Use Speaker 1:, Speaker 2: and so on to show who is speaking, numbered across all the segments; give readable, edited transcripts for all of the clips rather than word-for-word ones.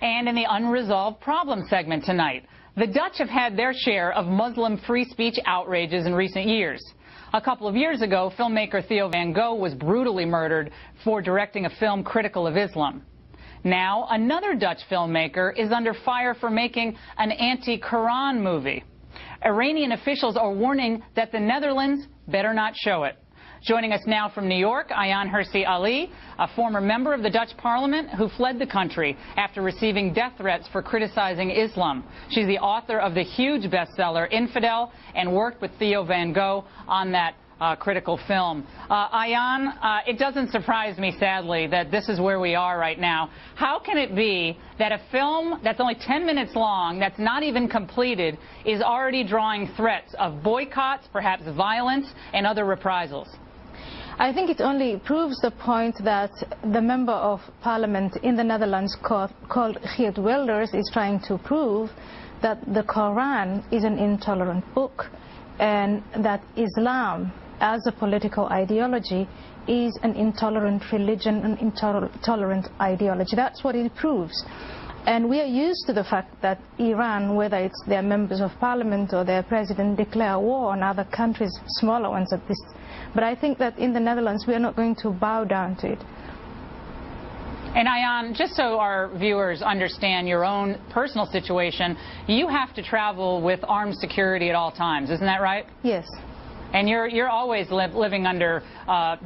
Speaker 1: And in the unresolved problem segment tonight, the Dutch have had their share of Muslim free speech outrages in recent years. A couple of years ago, filmmaker Theo van Gogh was brutally murdered for directing a film critical of Islam. Now, another Dutch filmmaker is under fire for making an anti-Quran movie. Iranian officials are warning that the Netherlands better not show it. Joining us now from New York, Ayaan Hirsi, a former member of the Dutch Parliament who fled the country after receiving death threats for criticizing Islam. She's the author of the huge bestseller Infidel and worked with Theo van Gogh on that critical film. Ayaan, it doesn't surprise me, sadly, that this is where we are right now. How can it be that a film that's only 10 minutes long, that's not even completed, is already drawing threats of boycotts, perhaps violence, and other reprisals?
Speaker 2: I think it only proves the point that the member of parliament in the Netherlands called Geert Wilderss is trying to prove that the Quran is an intolerant book and that Islam as a political ideology is an intolerant religion, an intolerant ideology. That's what it proves. And we are used to the fact that Iran, whether it's their members of parliament or their president, declare war on other countries, smaller ones at least. But I think that in the Netherlands we are not going to bow down to it.
Speaker 1: And Ayaan, just so our viewers understand your own personal situation, you have to travel with armed security at all times, isn't that right?
Speaker 2: Yes.
Speaker 1: And you're always living under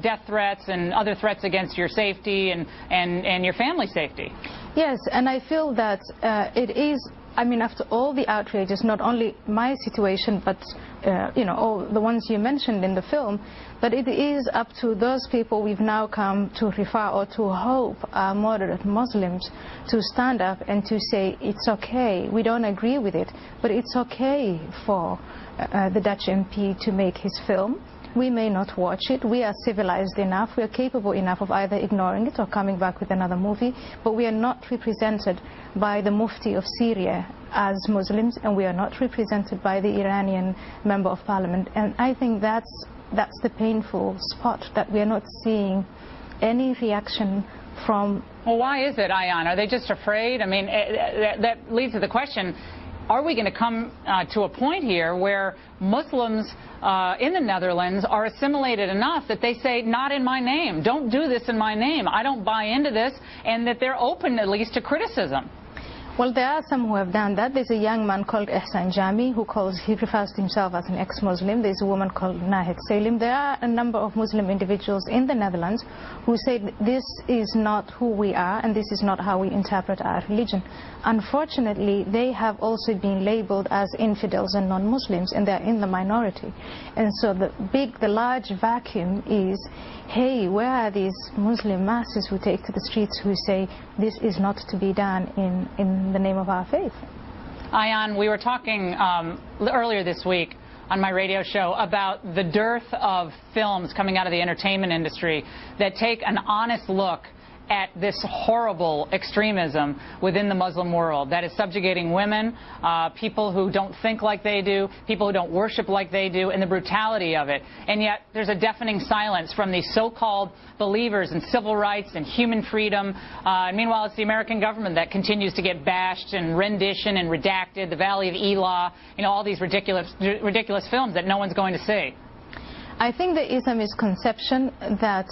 Speaker 1: death threats and other threats against your safety and your family's safety.
Speaker 2: Yes, and I feel that it is, I mean, after all the outrages, not only my situation, but, you know, all the ones you mentioned in the film, but it is up to those people we've now come to refer or to hope are moderate Muslims to stand up and to say it's okay, we don't agree with it, but it's okay for the Dutch MP to make his film. We may not watch it. We are civilized enough, we are capable enough of either ignoring it or coming back with another movie, but we are not represented by the Mufti of Syria as Muslims, and we are not represented by the Iranian member of parliament. And I think that's the painful spot, that we are not seeing any reaction from...
Speaker 1: Well, why is it, Ayaan? Are they just afraid? I mean, that leads to the question, are we going to come to a point here where Muslims in the Netherlands are assimilated enough that they say, not in my name, don't do this in my name, I don't buy into this, and that they're open at least to criticism?
Speaker 2: Well, there are some who have done that. There's a young man called Ehsan Jami he refers to himself as an ex-Muslim. There's a woman called Nahid Salim. There are a number of Muslim individuals in the Netherlands who say this is not who we are and this is not how we interpret our religion. Unfortunately, they have also been labeled as infidels and non-Muslims, and they're in the minority. And so the large vacuum is, hey, where are these Muslim masses who take to the streets who say this is not to be done in the name of our faith?
Speaker 1: Ayaan, we were talking earlier this week on my radio show about the dearth of films coming out of the entertainment industry that take an honest look at this horrible extremism within the Muslim world that is subjugating women, people who don't think like they do, people who don't worship like they do, and the brutality of it. And yet there's a deafening silence from these so-called believers in civil rights and human freedom. And meanwhile, it's the American government that continues to get bashed and rendition and redacted, the Valley of Elah, you know, all these ridiculous films that no one's going to see.
Speaker 2: I think there is a misconception that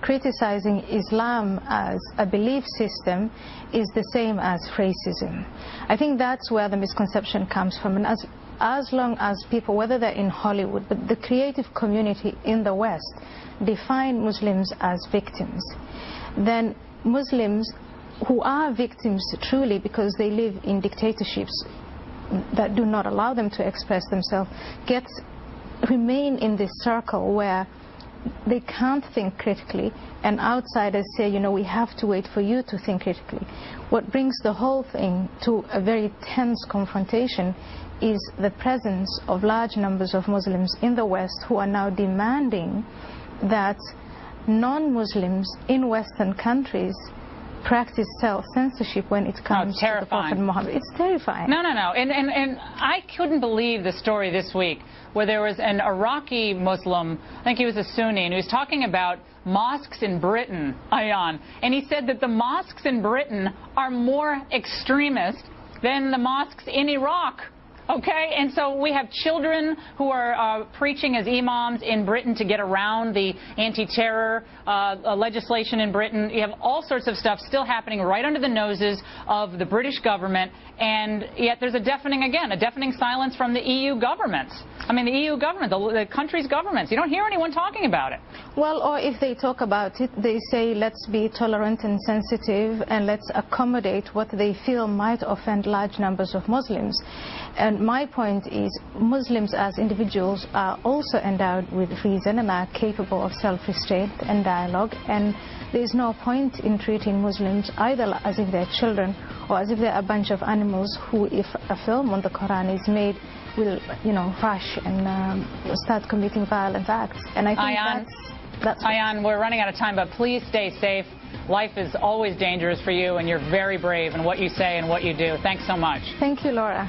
Speaker 2: criticizing Islam as a belief system is the same as racism. I think that's where the misconception comes from. And as long as people, whether they're in Hollywood, but the creative community in the West, define Muslims as victims, then Muslims who are victims truly because they live in dictatorships that do not allow them to express themselves, remain in this circle where they can't think critically, and outsiders say, you know, we have to wait for you to think critically. What brings the whole thing to a very tense confrontation is the presence of large numbers of Muslims in the West who are now demanding that non-Muslims in Western countries practice self-censorship when it comes to the Prophet Muhammad. It's terrifying.
Speaker 1: No. And I couldn't believe the story this week where there was an Iraqi Muslim, I think he was a Sunni, and he was talking about mosques in Britain, Ayaan, and he said that the mosques in Britain are more extremist than the mosques in Iraq. Okay, and so we have children who are preaching as imams in Britain to get around the anti-terror legislation in Britain. You have all sorts of stuff still happening right under the noses of the British government, and yet there's a deafening silence from the EU governments. I mean, the EU government, the country's governments. You don't hear anyone talking about it.
Speaker 2: Well, or if they talk about it, they say let's be tolerant and sensitive and let's accommodate what they feel might offend large numbers of Muslims. And my point is Muslims as individuals are also endowed with reason and are capable of self-restraint and dialogue, and there is no point in treating Muslims either as if they're children or as if they're a bunch of animals who, if a film on the Quran is made, will, rush and start committing violent acts. And I think that's
Speaker 1: Ayaan, we're running out of time, but please stay safe. Life is always dangerous for you, and you're very brave in what you say and what you do. Thanks so much.
Speaker 2: Thank you, Laura.